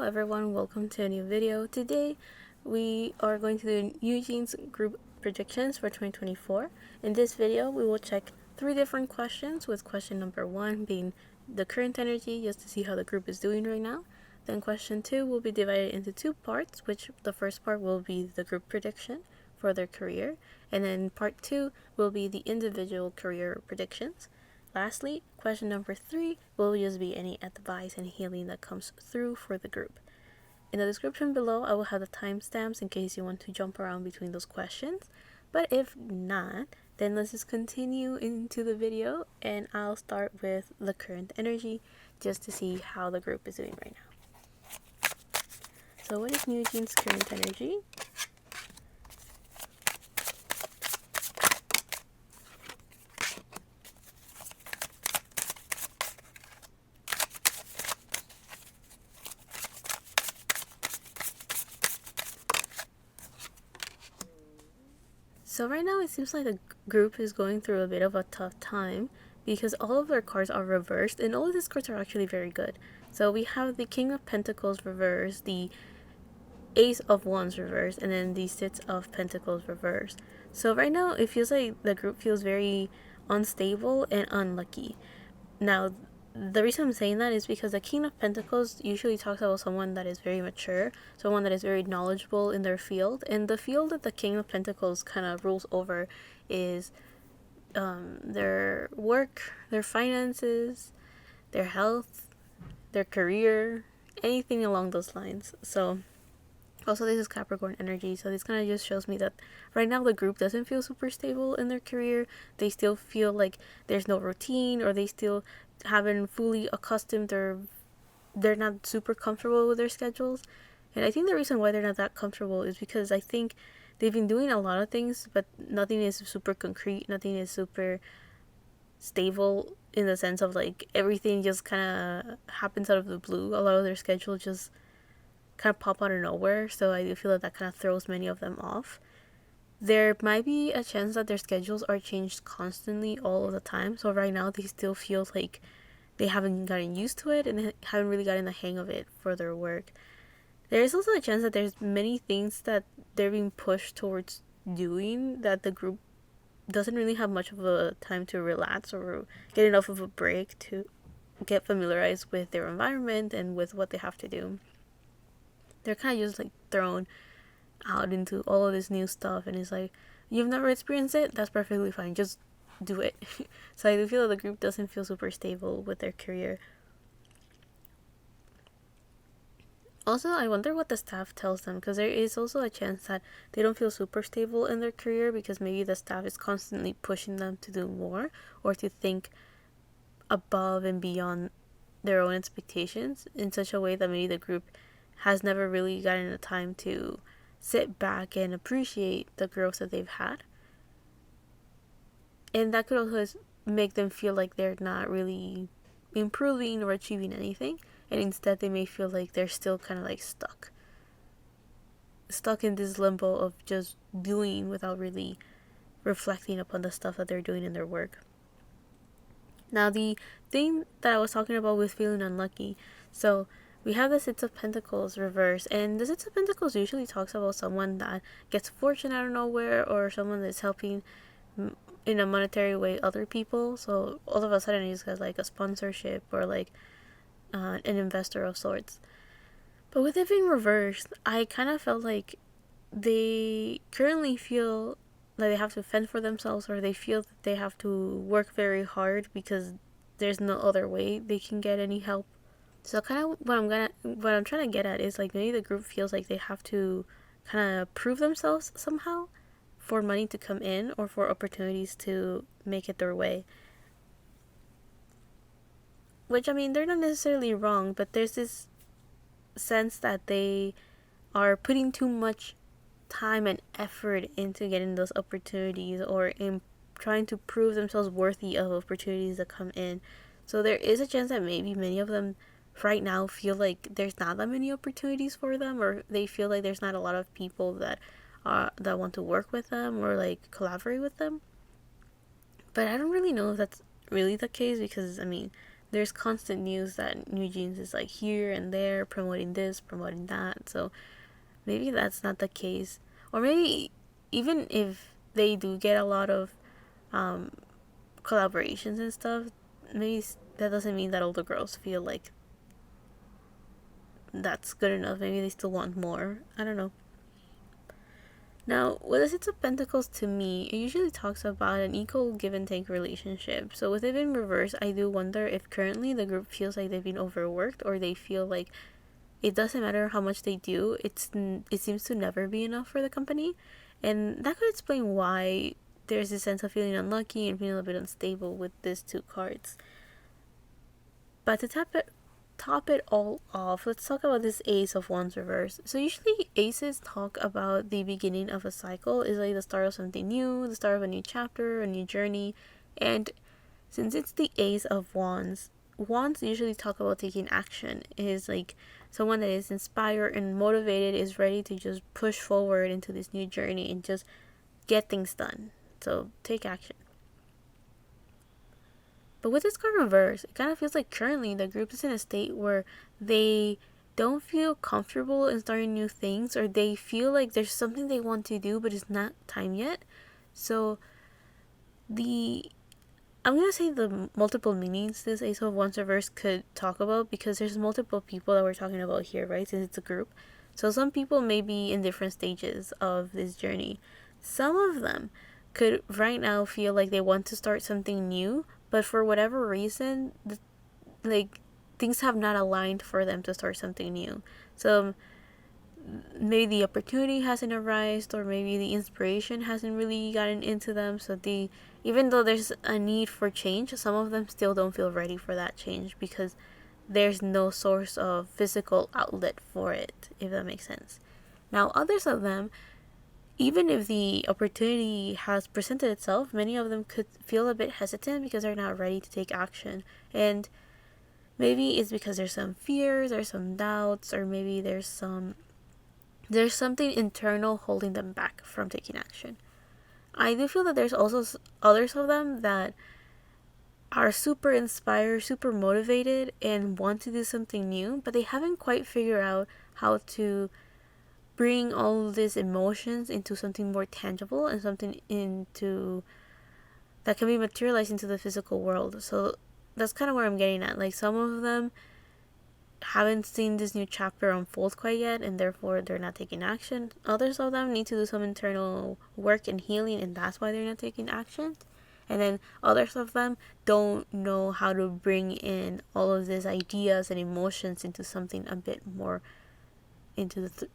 everyone, welcome to a new video. Today we are going to do NewJeans group predictions for 2024. In this video we will check 3 different questions, with question number 1 being the current energy, just to see how the group is doing right now. Then question 2 will be divided into 2 parts, which the first part will be the group prediction for their career, and then part 2 will be the individual career predictions. Lastly, question number 3 will just be any advice and healing that comes through for the group. In the description below, I will have the timestamps in case you want to jump around between those questions. But if not, then let's just continue into the video, and I'll start with the current energy just to see how the group is doing right now. So what is NewJeans' current energy? So right now it seems like the group is going through a bit of a tough time because all of their cards are reversed, and all of these cards are actually very good. So we have the King of Pentacles reversed, the Ace of Wands reversed, and then the Six of Pentacles reversed. So right now it feels like the group feels very unstable and unlucky. Now, the reason I'm saying that is because the King of Pentacles usually talks about someone that is very mature, someone that is very knowledgeable in their field, and the field that the King of Pentacles kind of rules over is their work, their finances, their health, their career, anything along those lines. So also this is Capricorn energy, so this kind of just shows me that right now the group doesn't feel super stable in their career. They still feel like there's no routine, or they still haven't fully accustomed, they're not super comfortable with their schedules. And I think the reason why they're not that comfortable is because I think they've been doing a lot of things, but nothing is super concrete, nothing is super stable, in the sense of like everything just kind of happens out of the blue. A lot of their schedule just kind of pop out of nowhere, so I do feel that kind of throws many of them off. There might be a chance that their schedules are changed constantly all of the time, so right now they still feel like they haven't gotten used to it and they haven't really gotten the hang of it for their work. There is also a chance that there's many things that they're being pushed towards doing that the group doesn't really have much of a time to relax or get enough of a break to get familiarized with their environment and with what they have to do. They're kind of just like thrown out into all of this new stuff, and it's like, you've never experienced it, that's perfectly fine, just do it. So I do feel that the group doesn't feel super stable with their career. Also, I wonder what the staff tells them, because there is also a chance that they don't feel super stable in their career because maybe the staff is constantly pushing them to do more or to think above and beyond their own expectations in such a way that maybe the group has never really gotten the time to sit back and appreciate the growth that they've had. And that could also make them feel like they're not really improving or achieving anything, and instead they may feel like they're still kind of like stuck in this limbo of just doing without really reflecting upon the stuff that they're doing in their work. Now, the thing that I was talking about with feeling unlucky, so we have the Six of Pentacles reversed, and the Six of Pentacles usually talks about someone that gets fortune out of nowhere, or someone that's helping in a monetary way other people. So all of a sudden he's got like a sponsorship or like an investor of sorts. But with it being reversed, I kind of felt like they currently feel like they have to fend for themselves, or they feel that they have to work very hard because there's no other way they can get any help. So kind of what I'm trying to get at is like maybe the group feels like they have to kind of prove themselves somehow for money to come in or for opportunities to make it their way. Which, I mean, they're not necessarily wrong, but there's this sense that they are putting too much time and effort into getting those opportunities, or in trying to prove themselves worthy of opportunities that come in. So there is a chance that maybe many of them right now feel like there's not that many opportunities for them, or they feel like there's not a lot of people that want to work with them or like collaborate with them. But I don't really know if that's really the case, because I mean, there's constant news that NewJeans is like here and there promoting this, promoting that. So maybe that's not the case, or maybe even if they do get a lot of um, collaborations and stuff, maybe that doesn't mean that all the girls feel like that's good enough. Maybe they still want more. I don't know. Now, with the Six of Pentacles, to me, it usually talks about an equal give and take relationship. So with it in reverse, I do wonder if currently the group feels like they've been overworked, or they feel like it doesn't matter how much they do, it seems to never be enough for the company. And that could explain why there's this sense of feeling unlucky and feeling a bit unstable with these two cards. But to top it all off, let's talk about this Ace of Wands reverse. So usually aces talk about the beginning of a cycle, is like the start of something new, the start of a new chapter, a new journey. And since it's the Ace of Wands, wands usually talk about taking action. It is like someone that is inspired and motivated, is ready to just push forward into this new journey and just get things done. So take action. But with this card reverse, it kind of feels like currently the group is in a state where they don't feel comfortable in starting new things, or they feel like there's something they want to do but it's not time yet. So I'm going to say the multiple meanings this Ace of Wands reverse could talk about, because there's multiple people that we're talking about here, right? Since it's a group. So some people may be in different stages of this journey. Some of them could right now feel like they want to start something new, but for whatever reason, like things have not aligned for them to start something new. So maybe the opportunity hasn't arisen, or maybe the inspiration hasn't really gotten into them. So even though there's a need for change, some of them still don't feel ready for that change because there's no source of physical outlet for it, if that makes sense. Now, others of them, even if the opportunity has presented itself, many of them could feel a bit hesitant because they're not ready to take action. And maybe it's because there's some fears or some doubts, or maybe there's something internal holding them back from taking action. I do feel that there's also others of them that are super inspired, super motivated, and want to do something new, but they haven't quite figured out how to bring all these emotions into something more tangible and something into that can be materialized into the physical world. So that's kind of where I'm getting at. Like, some of them haven't seen this new chapter unfold quite yet, and therefore they're not taking action. Others of them need to do some internal work and healing, and that's why they're not taking action. And then others of them don't know how to bring in all of these ideas and emotions into something a bit more into the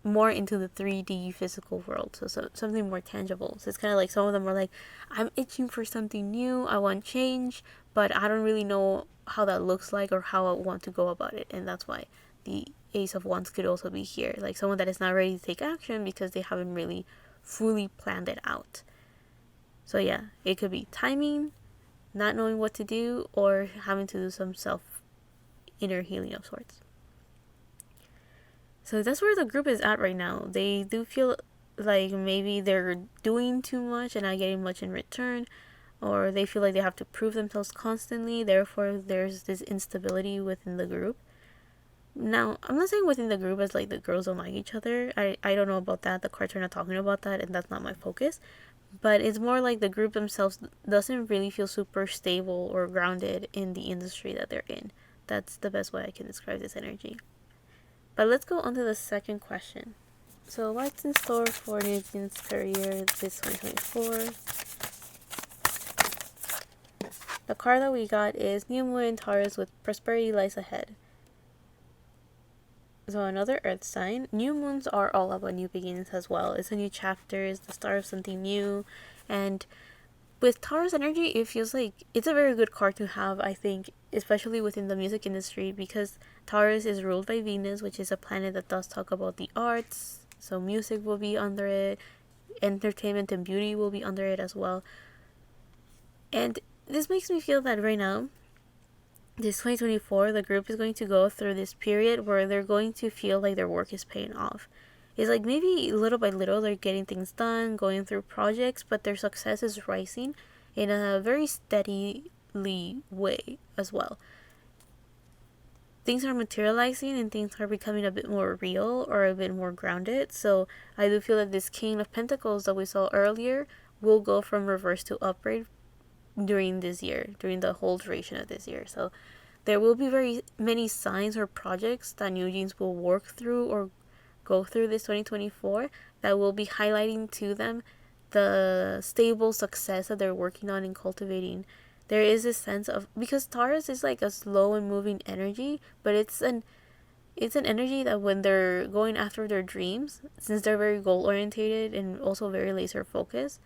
more into the 3D physical world, so something more tangible. So it's kind of like some of them are like, I'm itching for something new, I want change, but I don't really know how that looks like or how I want to go about it. And that's why the Ace of Wands could also be here, like someone that is not ready to take action because they haven't really fully planned it out. So yeah, it could be timing, not knowing what to do, or having to do some inner healing of sorts. So that's where the group is at right now. They do feel like maybe they're doing too much and not getting much in return, or they feel like they have to prove themselves constantly. Therefore, there's this instability within the group. Now, I'm not saying within the group as like the girls don't like each other. I don't know about that. The cards are not talking about that, and that's not my focus. But it's more like the group themselves doesn't really feel super stable or grounded in the industry that they're in. That's the best way I can describe this energy. But let's go on to the second question. So what's in store for NewJeans' career this 2024? The card that we got is New Moon in Taurus with prosperity lies ahead. So another earth sign. New moons are all about new beginnings as well. It's a new chapter, it's the start of something new. And with Taurus energy, it feels like it's a very good card to have, I think, especially within the music industry, because Taurus is ruled by Venus, which is a planet that does talk about the arts. So music will be under it, entertainment and beauty will be under it as well. And this makes me feel that right now, this 2024, the group is going to go through this period where they're going to feel like their work is paying off. It's like maybe little by little they're getting things done, going through projects, but their success is rising in a very steady way as well. Things are materializing and things are becoming a bit more real or a bit more grounded. So I do feel that this King of Pentacles that we saw earlier will go from reverse to upright during this year, during the whole duration of this year. So there will be very many signs or projects that NewJeans will work through or go through this 2024 that will be highlighting to them the stable success that they're working on and cultivating. There is this sense of, because Taurus is like a slow and moving energy, but it's an energy that when they're going after their dreams, since they're very goal orientated and also very laser focused,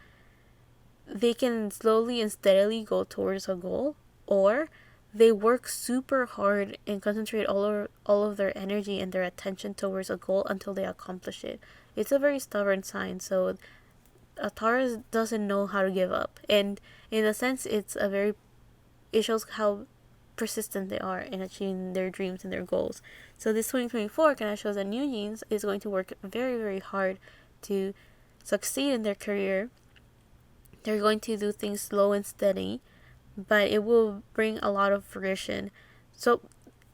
they can slowly and steadily go towards a goal, or they work super hard and concentrate all of their energy and their attention towards a goal until they accomplish it. It's a very stubborn sign, so a Taurus doesn't know how to give up, and in a sense it shows how persistent they are in achieving their dreams and their goals. So this 2024 kind of shows that NewJeans is going to work very, very hard to succeed in their career. They're going to do things slow and steady, but it will bring a lot of fruition. So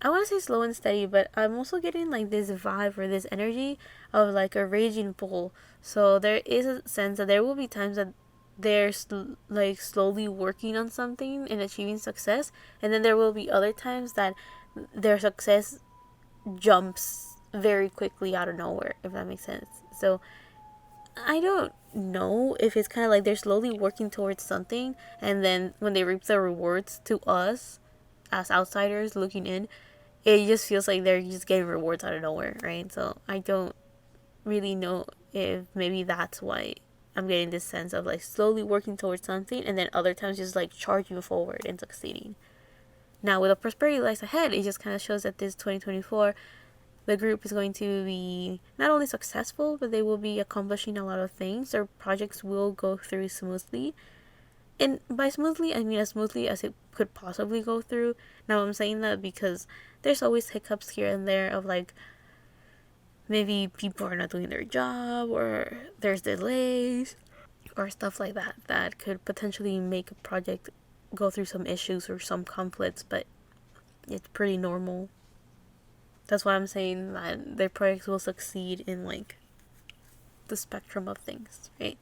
I want to say slow and steady, but I'm also getting like this vibe or this energy of like a raging bull. So there is a sense that there will be times that they're like slowly working on something and achieving success, and then there will be other times that their success jumps very quickly out of nowhere, if that makes sense. So I don't know if it's kind of like they're slowly working towards something, and then when they reap the rewards to us as outsiders looking in, it just feels like they're just getting rewards out of nowhere, right? So I don't really know if maybe that's why I'm getting this sense of like slowly working towards something, and then other times just like charging forward and succeeding. Now with the prosperity lies ahead, it just kind of shows that this 2024, the group is going to be not only successful, but they will be accomplishing a lot of things. Their projects will go through smoothly. And by smoothly, I mean as smoothly as it could possibly go through. Now I'm saying that because there's always hiccups here and there of like, maybe people are not doing their job, or there's delays, or stuff like that that could potentially make a project go through some issues or some conflicts, but it's pretty normal. That's why I'm saying that their projects will succeed in like the spectrum of things, right?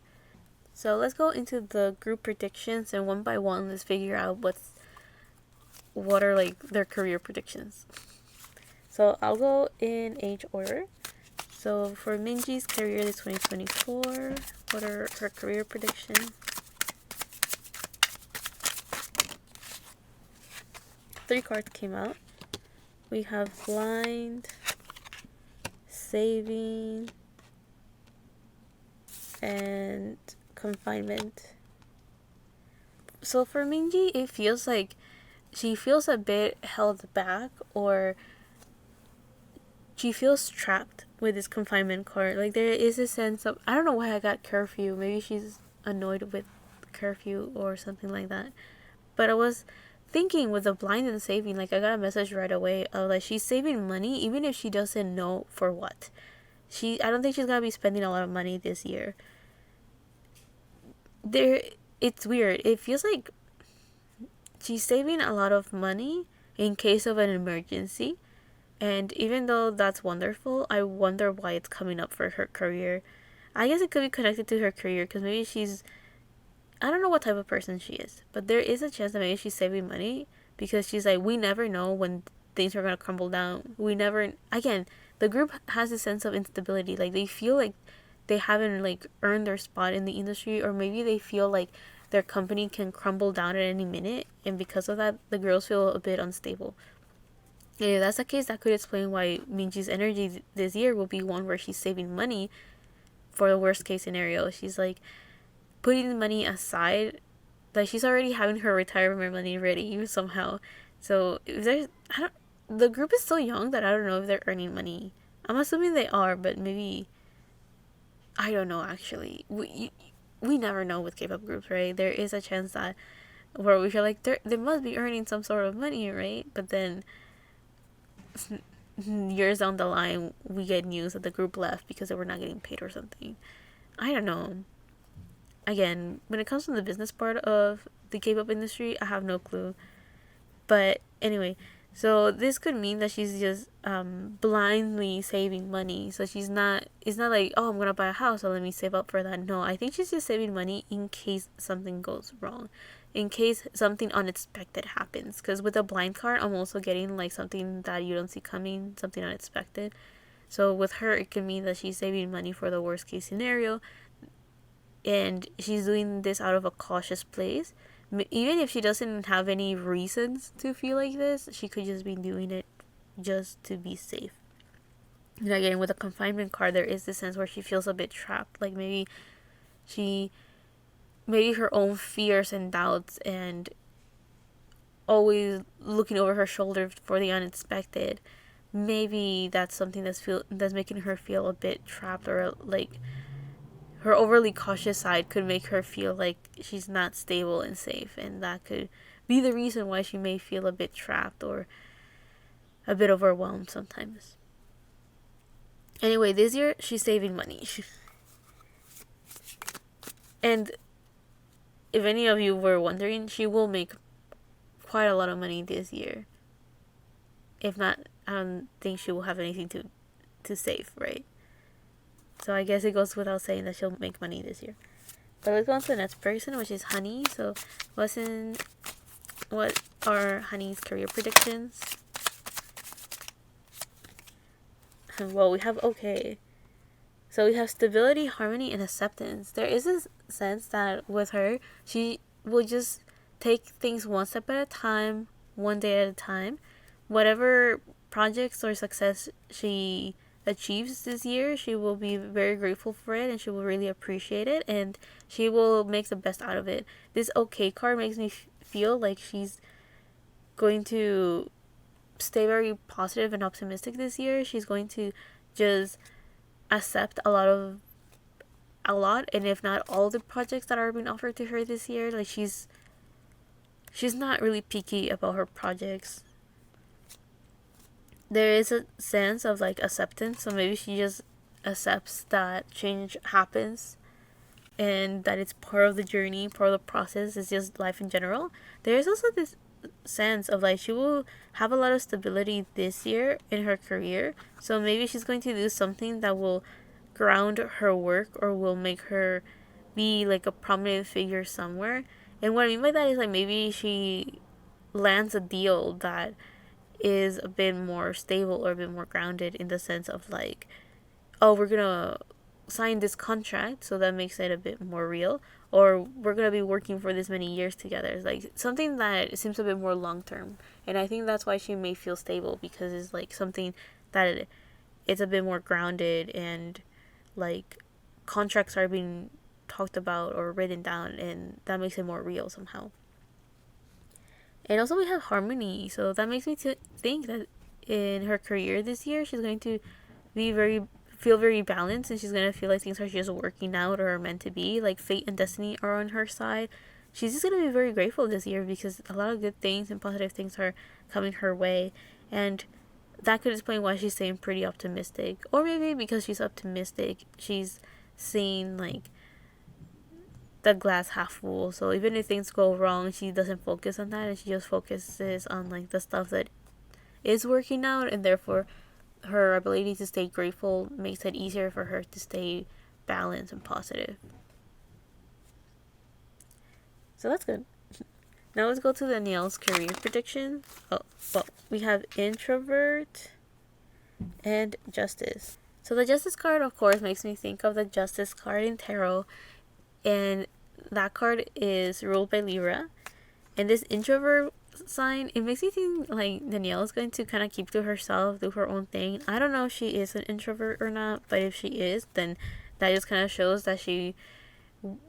So let's go into the group predictions, and one by one let's figure out what are like their career predictions. So I'll go in age order. So for Minji's career this 2024, what are her career predictions? 3 cards came out. We have blind, saving, and confinement. So for Minji, it feels like she feels a bit held back, or she feels trapped with this confinement card. Like there is a sense of, I don't know why I got curfew. Maybe she's annoyed with curfew or something like that. But I was thinking with the blind and saving, like I got a message right away of like she's saving money even if she doesn't know for what. I don't think she's gonna be spending a lot of money this year. It's weird. It feels like she's saving a lot of money in case of an emergency. And even though that's wonderful, I wonder why it's coming up for her career. I guess it could be connected to her career because maybe I don't know what type of person she is, but there is a chance that maybe she's saving money because she's like, we never know when things are going to crumble down. Again, the group has a sense of instability. Like they feel like they haven't like earned their spot in the industry, or maybe they feel like their company can crumble down at any minute. And because of that, the girls feel a bit unstable. And if that's the case, that could explain why Minji's energy this year will be one where she's saving money for the worst case scenario. She's like putting the money aside, like she's already having her retirement money ready somehow. So if the group is so young that I don't know if they're earning money. I'm assuming they are, but maybe I don't know. Actually, we never know with K-pop groups, right? There is a chance that where we feel like they must be earning some sort of money, right? But then years down the line, we get news that the group left because they were not getting paid or something. I don't know. Again, when it comes to the business part of the K-pop industry. I have no clue. But anyway, so this could mean that she's just blindly saving money. So it's not like, oh, I'm gonna buy a house, so let me save up for that. No, I think she's just saving money in case something goes wrong, in case something unexpected happens. Because with a blind card, I'm also getting like something that you don't see coming, something unexpected. So with her, it could mean that she's saving money for the worst case scenario, and she's doing this out of a cautious place. Even if she doesn't have any reasons to feel like this, she could just be doing it just to be safe. And again, with a confinement card, there is this sense where she feels a bit trapped. Like maybe her own fears and doubts and always looking over her shoulder for the unexpected. Maybe that's something that's making her feel a bit trapped, or like her overly cautious side could make her feel like she's not stable and safe, and that could be the reason why she may feel a bit trapped or a bit overwhelmed sometimes. Anyway, this year she's saving money. And if any of you were wondering, she will make quite a lot of money this year. If not, I don't think she will have anything to save, right? So I guess it goes without saying that she'll make money this year. But let's go on to the next person, which is Honey. So what are Honey's career predictions? Well, we have okay. So we have stability, harmony, and acceptance. There is a sense that with her, she will just take things one step at a time, one day at a time. Whatever projects or success she achieves this year, she will be very grateful for it, and she will really appreciate it, and she will make the best out of it. This okay card makes me feel like she's going to stay very positive and optimistic this year. She's going to just accept a lot, and if not all, the projects that are being offered to her this year. Like she's not really picky about her projects. There is a sense of like acceptance, so maybe she just accepts that change happens and that it's part of the journey, part of the process. It's just life in general. There is also this sense of like she will have a lot of stability this year in her career, so maybe she's going to do something that will ground her work or will make her be like a prominent figure somewhere. And what I mean by that is like maybe she lands a deal that is a bit more stable or a bit more grounded, in the sense of like, oh, we're gonna sign this contract, so that makes it a bit more real, or we're gonna be working for this many years together. It's like something that seems a bit more long term, and I think that's why she may feel stable, because it's like something that it's a bit more grounded, and like contracts are being talked about or written down, and that makes it more real somehow. And also we have harmony, so that makes me think that in her career this year, she's going to feel very balanced, and she's going to feel like things are just working out or are meant to be. Like fate and destiny are on her side. She's just going to be very grateful this year because a lot of good things and positive things are coming her way, and that could explain why she's staying pretty optimistic. Or maybe because she's optimistic, she's seeing like the glass half full. So even if things go wrong, she doesn't focus on that, and she just focuses on like the stuff that is working out, and therefore her ability to stay grateful makes it easier for her to stay balanced and positive. So that's good. Now let's go to Danielle's career prediction. Oh, well, we have introvert and justice. So the justice card, of course, makes me think of the justice card in tarot, and that card is ruled by Libra. And this introvert sign, it makes me think like Danielle is going to kind of keep to herself, do her own thing. I don't know if she is an introvert or not, but if she is, then that just kind of shows that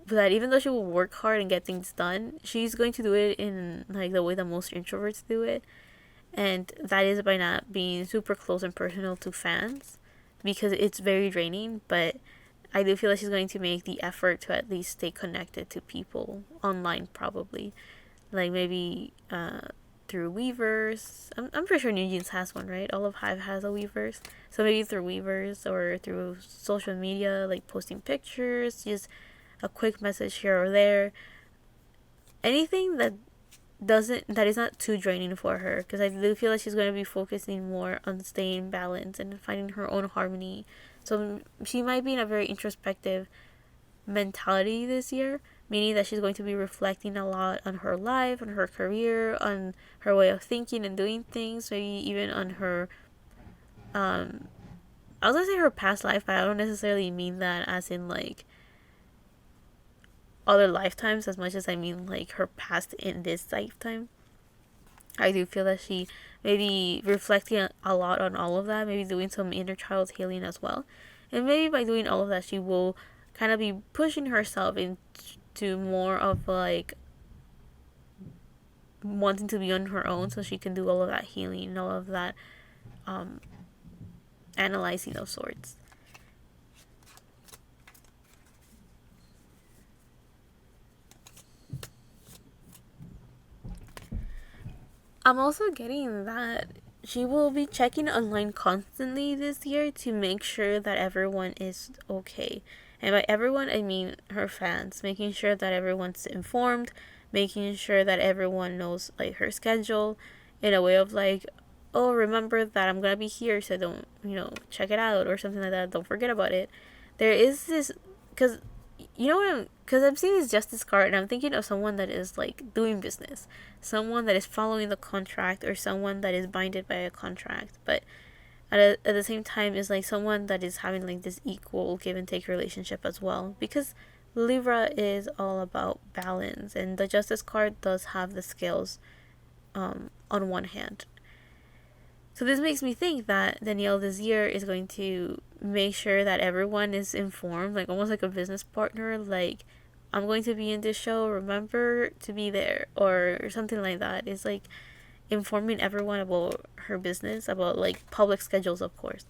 that even though she will work hard and get things done, she's going to do it in like the way that most introverts do it, and that is by not being super close and personal to fans, because it's very draining. But I do feel like she's going to make the effort to at least stay connected to people online, probably. Like maybe through Weavers. I'm pretty sure NewJeans has one, right? All of Hive has a Weavers. So maybe through Weavers or through social media, like posting pictures, just a quick message here or there. anything that is not too draining for her, because I do feel like she's going to be focusing more on staying balanced and finding her own harmony. So she might be in a very introspective mentality this year, meaning that she's going to be reflecting a lot on her life, on her career, on her way of thinking and doing things, maybe even on her I was gonna say her past life, but I don't necessarily mean that as in like other lifetimes as much as I mean like her past in this lifetime. I do feel that she may be reflecting a lot on all of that, maybe doing some inner child healing as well. And maybe by doing all of that, she will kind of be pushing herself into more of like wanting to be on her own so she can do all of that healing and all of that um, analyzing of sorts. I'm also getting that she will be checking online constantly this year to make sure that everyone is okay. And by everyone, I mean her fans, making sure that everyone's informed, making sure that everyone knows like her schedule in a way of like, oh, remember that I'm gonna be here, so don't, check it out or something like that. Don't forget about it. There is this, because because I'm seeing this justice card and I'm thinking of someone that is like doing business, someone that is following the contract, or someone that is binded by a contract, but at the same time is like someone that is having like this equal give and take relationship as well, because Libra is all about balance, and the justice card does have the scales on one hand. So this makes me think that Danielle this year is going to make sure that everyone is informed, like almost like a business partner, like I'm going to be in this show, remember to be there, or something like that. It's like informing everyone about her business, about like public schedules, of course.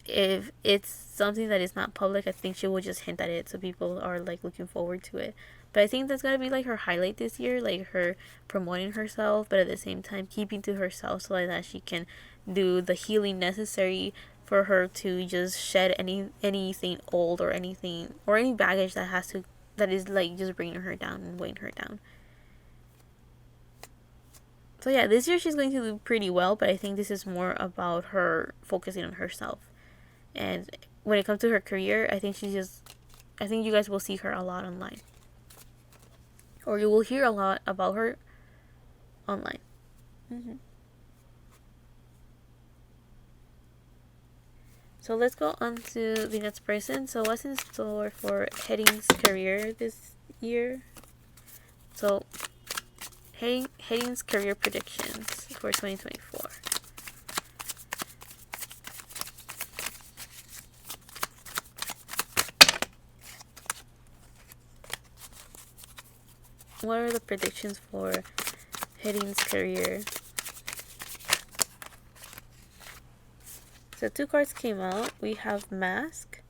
If it's something that is not public, I think she will just hint at it so people are like looking forward to it. But I think that's gonna be like her highlight this year, like her promoting herself, but at the same time keeping to herself so that she can do the healing necessary for her to just shed anything old or anything or any baggage that is like just bringing her down and weighing her down. So yeah, this year she's going to do pretty well, but I think this is more about her focusing on herself. And when it comes to her career, I think you guys will see her a lot online. Or you will hear a lot about her online. Mm-hmm. So let's go on to the next person. So what's in store for Heading's career this year? So Heading's career predictions for 2024. What are the predictions for Heading's career? So 2 cards came out. We have Mask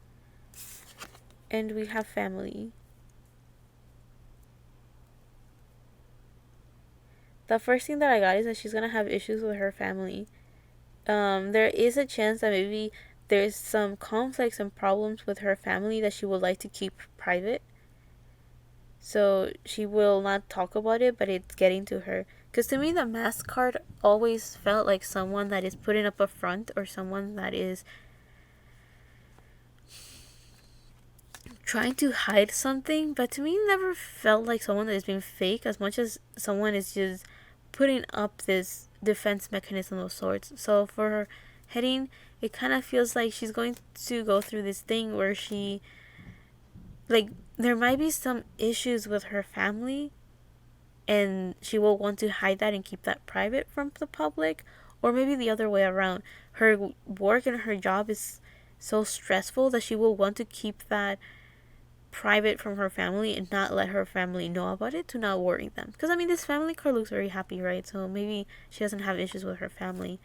and we have Family. The first thing that I got is that she's gonna have issues with her family. There is a chance that maybe there's some conflicts and problems with her family that she would like to keep private. So she will not talk about it, but it's getting to her. Because to me, the Mask card always felt like someone that is putting up a front, or someone that is trying to hide something. But to me, it never felt like someone that is being fake as much as someone is just putting up this defense mechanism of sorts. So for her Heading, it kind of feels like she's going to go through this thing where she, like, there might be some issues with her family and she will want to hide that and keep that private from the public, or maybe the other way around. Her work and her job is so stressful that she will want to keep that private from her family and not let her family know about it, to not worry them. Because I mean, this family card looks very happy, right? So maybe she doesn't have issues with her family.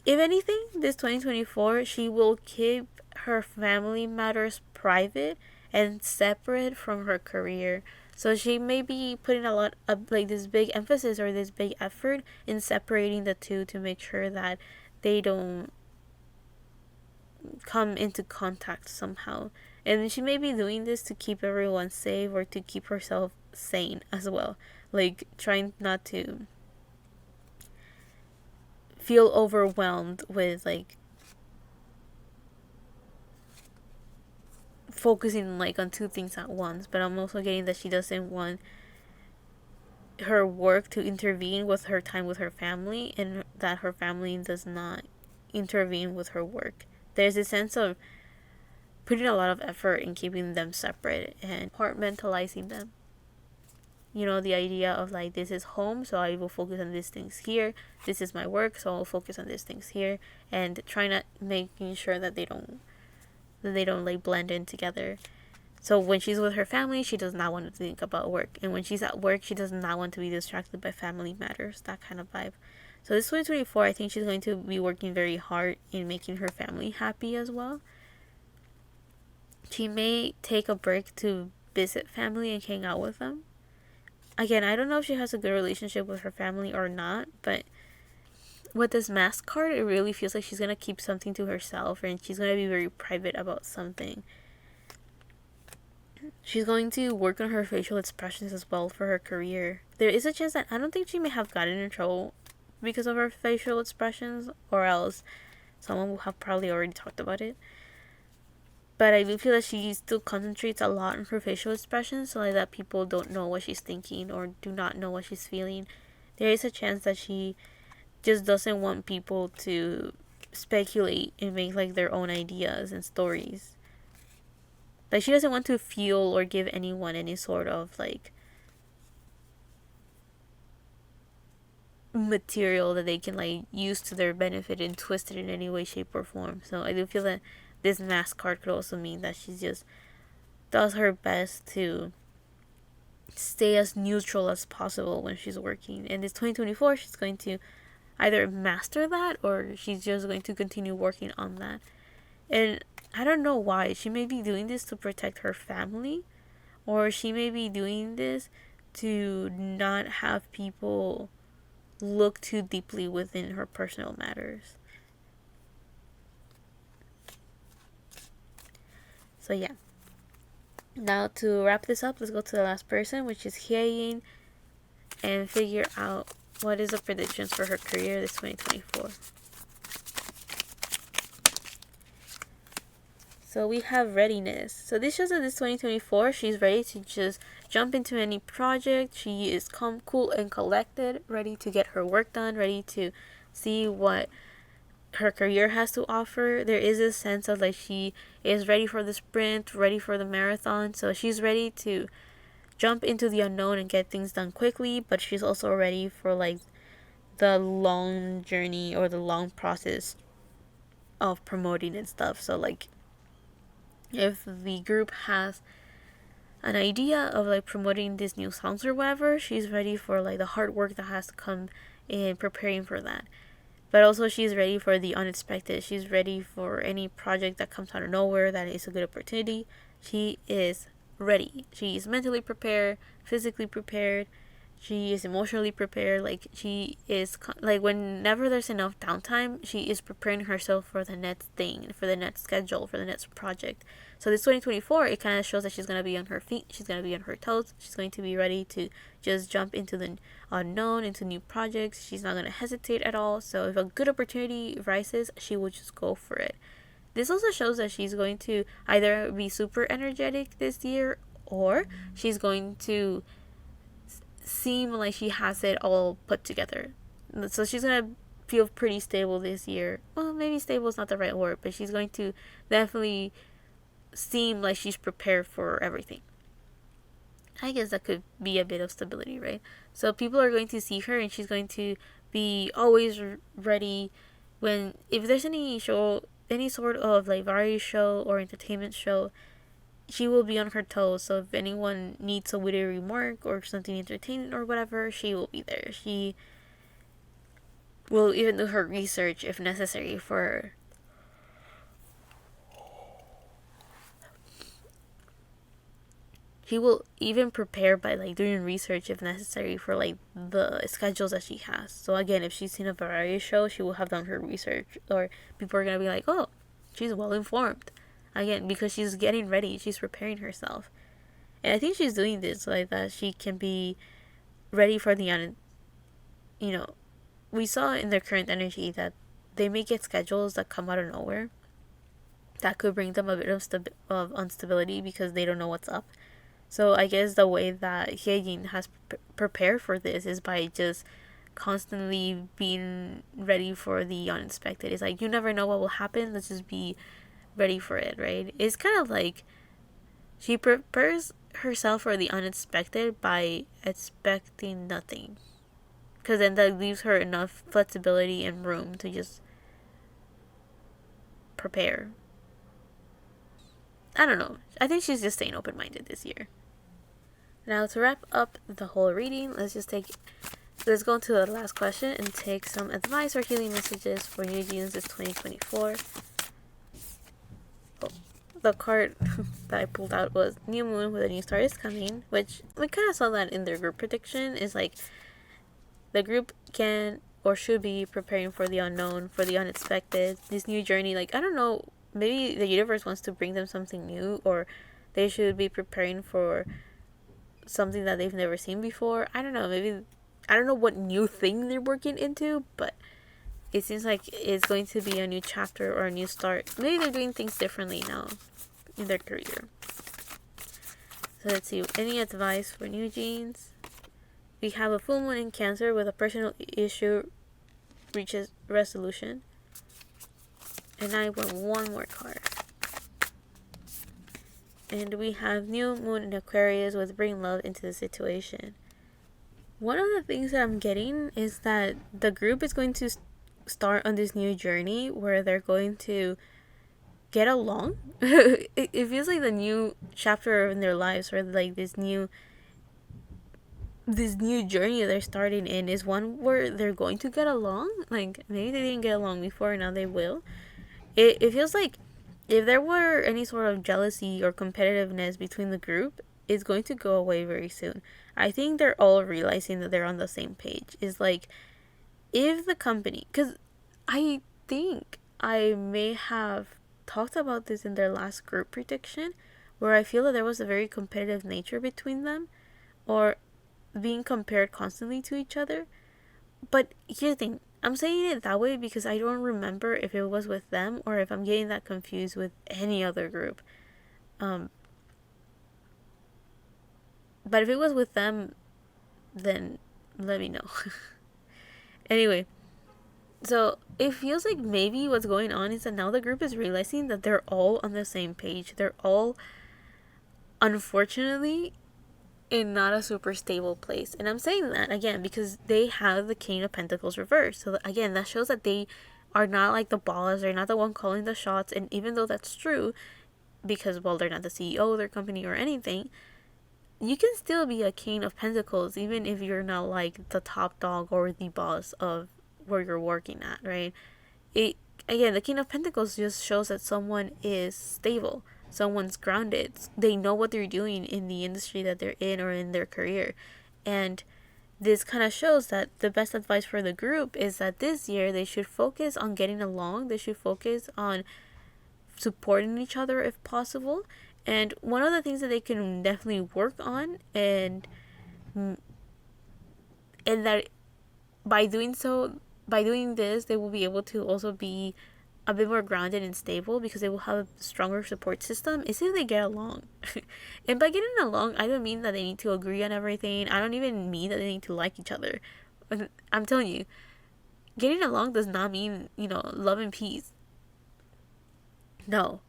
If anything, this 2024, she will keep her family matters private and separate from her career. So she may be putting a lot of like this big emphasis or this big effort in separating the two to make sure that they don't come into contact somehow. And she may be doing this to keep everyone safe or to keep herself sane as well. Like, trying not to feel overwhelmed with, like, focusing, like, on two things at once. But I'm also getting that she doesn't want her work to intervene with her time with her family, and that her family does not intervene with her work. There's a sense of putting a lot of effort in keeping them separate and compartmentalizing them. You know, the idea of, like, this is home, so I will focus on these things here. This is my work, so I'll focus on these things here, and trying to making sure that they don't like blend in together. So when she's with her family, she does not want to think about work, and when she's at work, she does not want to be distracted by family matters. That kind of vibe. So this 2024, I think she's going to be working very hard in making her family happy as well. She may take a break to visit family and hang out with them. Again, I don't know if she has a good relationship with her family or not, but with this mask card, it really feels like she's going to keep something to herself, and she's going to be very private about something. She's going to work on her facial expressions as well for her career. There is a chance that I don't think she may have gotten in trouble because of her facial expressions, or else someone will have probably already talked about it. But I do feel that she still concentrates a lot on her facial expressions, so like that people don't know what she's thinking or do not know what she's feeling. There is a chance that she just doesn't want people to speculate and make like their own ideas and stories. Like, she doesn't want to feel or give anyone any sort of like material that they can like use to their benefit and twist it in any way, shape, or form. So I do feel that this mask card could also mean that she just does her best to stay as neutral as possible when she's working. And this 2024, she's going to either master that, or she's just going to continue working on that. And I don't know why. She may be doing this to protect her family, or she may be doing this to not have people look too deeply within her personal matters. So yeah. Now to wrap this up, let's go to the last person, which is Hyein, and figure out what is the predictions for her career this 2024. So we have readiness. So this shows that this 2024, she's ready to just jump into any project. She is calm, cool, and collected, ready to get her work done, ready to see what her career has to offer. There is a sense of like she is ready for the sprint, ready for the marathon. So she's ready to jump into the unknown and get things done quickly, but she's also ready for like the long journey or the long process of promoting and stuff. So like, if the group has an idea of like promoting these new songs or whatever, she's ready for like the hard work that has to come in preparing for that. But also she's ready for the unexpected. She's ready for any project that comes out of nowhere that is a good opportunity. She is ready. She is mentally prepared, physically prepared. She is emotionally prepared. Like, she is like, whenever there's enough downtime, she is preparing herself for the next thing, for the next schedule, for the next project. So this 2024, it kind of shows that she's going to be on her feet. She's going to be on her toes. She's going to be ready to just jump into the unknown, into new projects. She's not going to hesitate at all. So if a good opportunity rises, she will just go for it. This also shows that she's going to either be super energetic this year, or she's going to seem like she has it all put together. So she's going to feel pretty stable this year. Well, maybe stable is not the right word, but she's going to definitely seem like she's prepared for everything. I guess that could be a bit of stability, right? So people are going to see her, and she's going to be always ready when, if there's any show, any sort of like variety show or entertainment show, she will be on her toes. So if anyone needs a witty remark or something entertaining or whatever, she will be there. She will even do her research if necessary for she will even prepare by like doing research if necessary for like the schedules that she has. So again, if she's seen a variety show, she will have done her research, or people are gonna be like, oh, she's well informed. again, because she's getting ready, she's preparing herself. And I think she's doing this so like that she can be ready for the you know, we saw in their current energy that they may get schedules that come out of nowhere that could bring them a bit of instability because they don't know what's up. So I guess the way that Hyejin has prepared for this is by just constantly being ready for the unexpected. It's like you never know what will happen. Let's just be ready for it, right? It's kind of like she prepares herself for the unexpected by expecting nothing. Because then that leaves her enough flexibility and room to just prepare. I don't know. I think she's just staying open minded this year. Now to wrap up the whole reading, let's go into the last question and take some advice or healing messages for NewJeans this 2024. Oh, the card that I pulled out was New Moon with a New Star is Coming, which we kind of saw that in their group prediction. Is like the group can or should be preparing for the unknown, for the unexpected, this new journey. Like, I don't know, maybe the universe wants to bring them something new, or they should be preparing for something that they've never seen before. I don't know, maybe, I don't know what new thing they're working into, but it seems like it's going to be a new chapter or a new start. Maybe they're doing things differently now in their career. So let's see, any advice for NewJeans? We have a full moon in Cancer with a personal issue reaches resolution. And I want one more card. And we have New Moon in Aquarius with bring love into the situation. One of the things that I'm getting is that the group is going to start on this new journey where they're going to get along. It feels like the new chapter in their lives, or like this new journey they're starting in is one where they're going to get along. Like, maybe they didn't get along before, now they will. It feels like if there were any sort of jealousy or competitiveness between the group, it's going to go away very soon. I think they're all realizing that they're on the same page. It's like, if the company, because I think I may have talked about this in their last group prediction, where I feel that there was a very competitive nature between them, or being compared constantly to each other. But here's the thing, I'm saying it that way because I don't remember if it was with them or if I'm getting that confused with any other group. But if it was with them, then let me know. Anyway, so it feels like maybe what's going on is that now the group is realizing that they're all on the same page. They're all, unfortunately, in not a super stable place. And I'm saying that again because they have the King of Pentacles reversed. So again, that shows that they are not like the boss. They're not the one calling the shots. And even though that's true, because, well, they're not the CEO of their company or anything, you can still be a King of Pentacles even if you're not like the top dog or the boss of where you're working at, right? Again, the King of Pentacles just shows that someone is stable. Someone's grounded. They know what they're doing in the industry that they're in or in their career. And this kind of shows that the best advice for the group is that this year they should focus on getting along. They should focus on supporting each other if possible. And one of the things that they can definitely work on, and that by doing this, they will be able to also be a bit more grounded and stable because they will have a stronger support system, is if they get along. And by getting along, I don't mean that they need to agree on everything. I don't even mean that they need to like each other. I'm telling you, getting along does not mean, love and peace. No.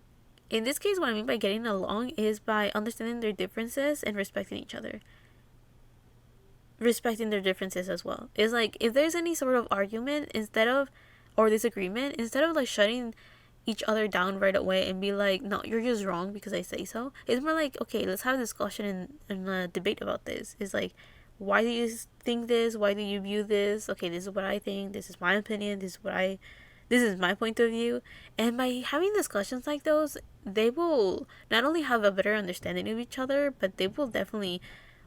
In this case, what I mean by getting along is by understanding their differences and respecting each other. Respecting their differences as well. It's like, if there's any sort of argument, or disagreement, instead of like shutting each other down right away and be like, no, you're just wrong because I say so, it's more like, okay, let's have a discussion and a debate about this. It's like, why do you think this? Why do you view this? Okay, this is what I think. This is my opinion. This is my point of view. And by having discussions like those, they will not only have a better understanding of each other, but they will definitely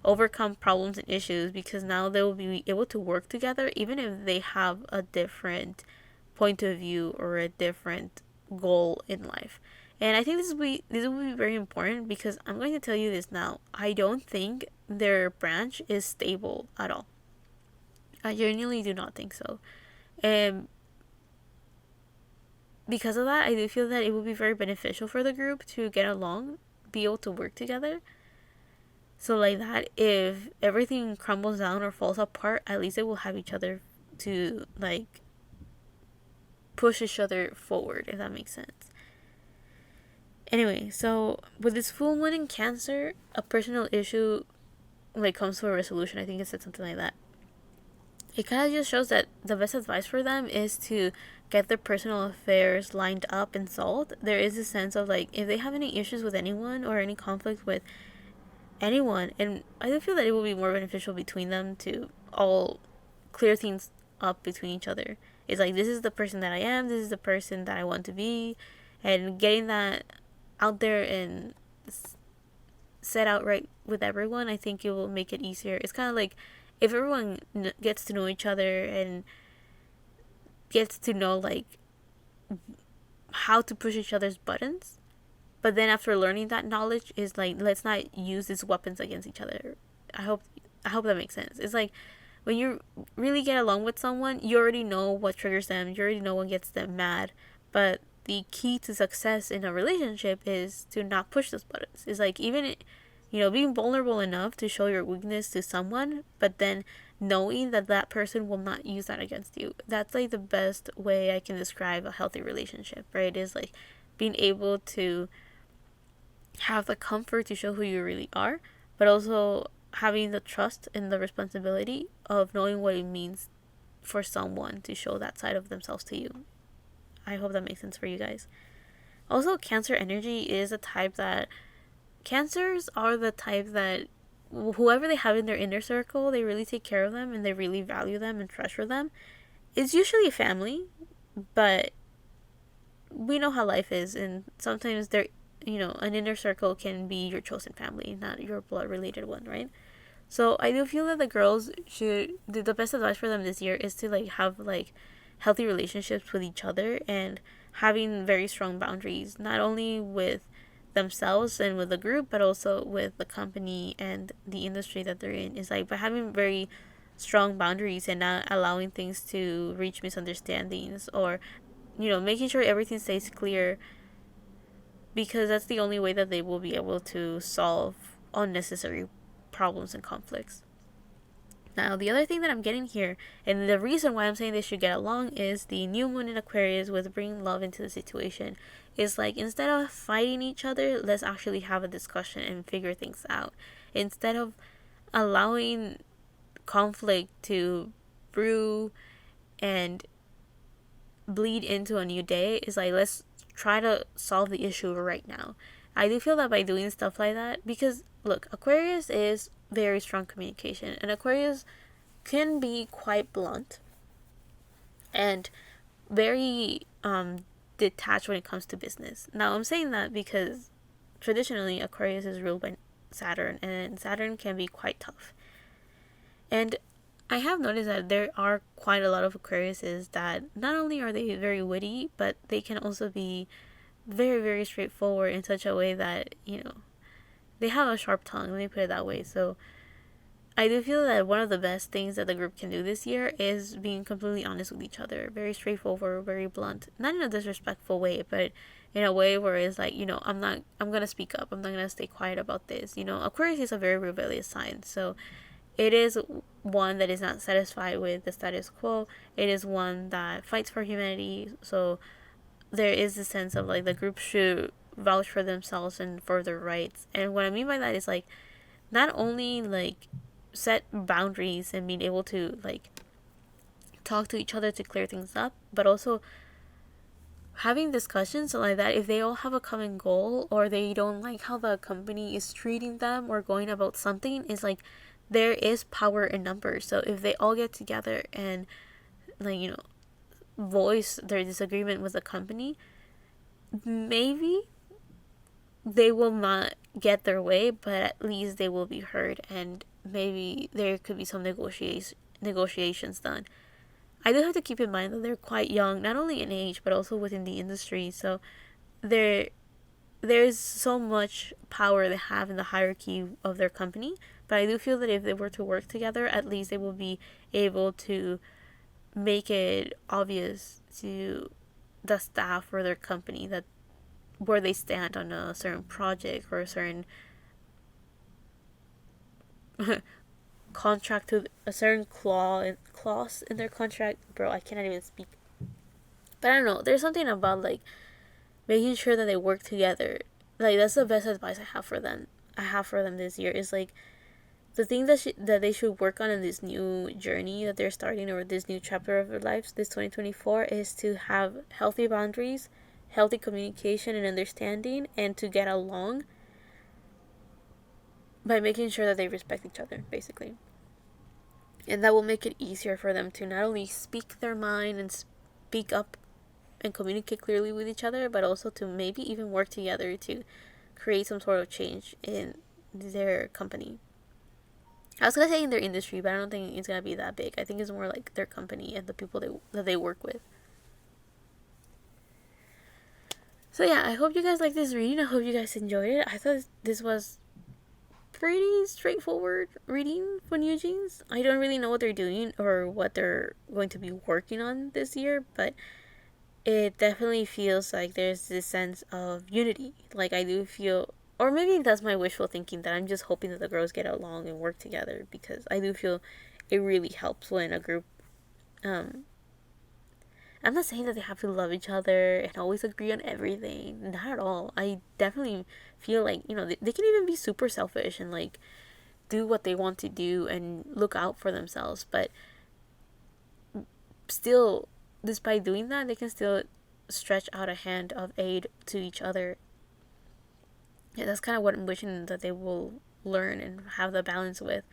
overcome problems and issues, because now they will be able to work together even if they have a different point of view or a different goal in life. And I think this will be very important because I'm going to tell you this now. I don't think their branch is stable at all. I genuinely do not think so. And because of that, I do feel that it would be very beneficial for the group to get along, be able to work together. So like that, if everything crumbles down or falls apart, at least they will have each other to like push each other forward, if that makes sense. Anyway, so with this full moon in Cancer, a personal issue like comes to a resolution. I think it said something like that. It kind of just shows that the best advice for them is to get their personal affairs lined up and solved. There is a sense of like if they have any issues with anyone or any conflict with anyone, and I do feel that it will be more beneficial between them to all clear things up between each other. It's like this is the person that I am, this is the person that I want to be, and getting that out there and set out right with everyone, I think it will make it easier. It's kind of like if everyone gets to know each other and gets to know like how to push each other's buttons, but then after learning that knowledge is like let's not use these weapons against each other. I hope that makes sense. It's like when you really get along with someone, you already know what triggers them, you already know what gets them mad, but the key to success in a relationship is to not push those buttons. It's like even being vulnerable enough to show your weakness to someone, but then knowing that that person will not use that against you. That's like the best way I can describe a healthy relationship, right? Is like being able to have the comfort to show who you really are, but also having the trust and the responsibility of knowing what it means for someone to show that side of themselves to you. I hope that makes sense for you guys. Also, Cancer energy is a type that Cancers are the type that whoever they have in their inner circle, they really take care of them and they really value them and treasure them. It's usually family, but we know how life is, and sometimes an inner circle can be your chosen family, not your blood related one, right? So I do feel that the girls should the best advice for them this year is to like have like healthy relationships with each other and having very strong boundaries, not only with themselves and with the group, but also with the company and the industry that they're in. Is like by having very strong boundaries and not allowing things to reach misunderstandings, or making sure everything stays clear, because that's the only way that they will be able to solve unnecessary problems and conflicts. Now, the other thing that I'm getting here, and the reason why I'm saying they should get along, is the new moon in Aquarius with bringing love into the situation. Is like instead of fighting each other, let's actually have a discussion and figure things out. Instead of allowing conflict to brew and bleed into a new day, is like let's try to solve the issue right now. I do feel that by doing stuff like that, because look, Aquarius is very strong communication, and Aquarius can be quite blunt and very detached when it comes to business. Now, I'm saying that because traditionally Aquarius is ruled by Saturn, and Saturn can be quite tough. And I have noticed that there are quite a lot of Aquariuses that not only are they very witty, but they can also be very, very straightforward in such a way that, they have a sharp tongue, let me put it that way. So I do feel that one of the best things that the group can do this year is being completely honest with each other. Very straightforward, very blunt. Not in a disrespectful way, but in a way where it's like, I'm going to speak up. I'm not going to stay quiet about this. Aquarius is a very rebellious sign. So it is one that is not satisfied with the status quo. It is one that fights for humanity. So there is a sense of like the group should vouch for themselves and for their rights. And what I mean by that is like not only like set boundaries and being able to like talk to each other to clear things up, but also having discussions like that if they all have a common goal, or they don't like how the company is treating them or going about something, is like there is power in numbers. So if they all get together and like voice their disagreement with the company, maybe they will not get their way, but at least they will be heard, and maybe there could be some negotiations done. I do have to keep in mind that they're quite young, not only in age, but also within the industry. So there there's so much power they have in the hierarchy of their company, but I do feel that if they were to work together, at least they will be able to make it obvious to the staff or their company that where they stand on a certain project or a certain contract, to a certain clause in their contract. Bro, I cannot even speak. But I don't know. There's something about like making sure that they work together. Like that's the best advice I have for them. I have for them this year is like the thing that they should work on in this new journey that they're starting, or this new chapter of their lives, this 2024, is to have healthy boundaries, healthy communication and understanding, and to get along by making sure that they respect each other, basically. And that will make it easier for them to not only speak their mind and speak up and communicate clearly with each other, but also to maybe even work together to create some sort of change in their company. I was gonna say in their industry, but I don't think it's gonna be that big. I think it's more like their company and the people that they work with. So yeah, I hope you guys like this reading. I hope you guys enjoyed it. I thought this was pretty straightforward reading for NewJeans. I don't really know what they're doing or what they're going to be working on this year, but it definitely feels like there's this sense of unity. Like I do feel, or maybe that's my wishful thinking, that I'm just hoping that the girls get along and work together, because I do feel it really helps when a group, I'm not saying that they have to love each other and always agree on everything. Not at all. I definitely feel like, they can even be super selfish and like do what they want to do and look out for themselves. But still, despite doing that, they can still stretch out a hand of aid to each other. Yeah, that's kind of what I'm wishing that they will learn and have the balance with.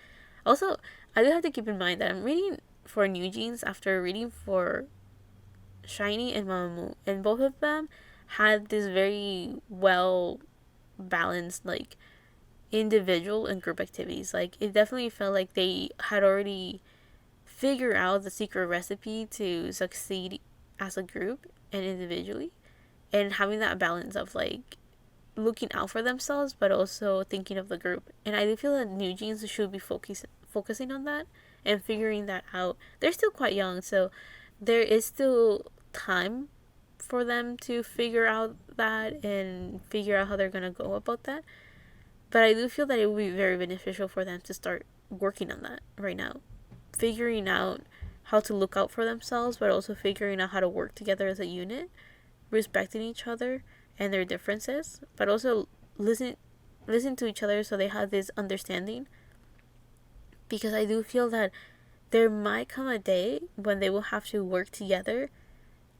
Also, I do have to keep in mind that I'm reading for NewJeans after reading for Shiny and Mamamoo, and both of them had this very well balanced like individual and group activities. Like it definitely felt like they had already figured out the secret recipe to succeed as a group and individually, and having that balance of like looking out for themselves but also thinking of the group. And I do feel that NewJeans should be focusing on that and figuring that out. They're still quite young, so there is still time for them to figure out that and figure out how they're going to go about that. But I do feel that it would be very beneficial for them to start working on that right now. Figuring out how to look out for themselves, but also figuring out how to work together as a unit, respecting each other and their differences, but also listen to each other so they have this understanding. Because I do feel that there might come a day when they will have to work together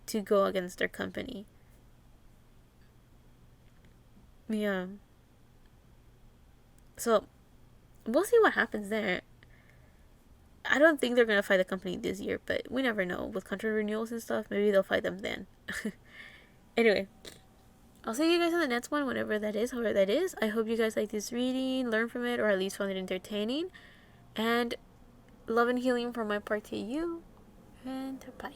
to go against their company. Yeah. So, we'll see what happens there. I don't think they're going to fight the company this year, but we never know. With contract renewals and stuff, maybe they'll fight them then. Anyway, I'll see you guys in the next one, whenever that is, however that is. I hope you guys like this reading, learn from it, or at least found it entertaining. And love and healing from my part to you. And bye.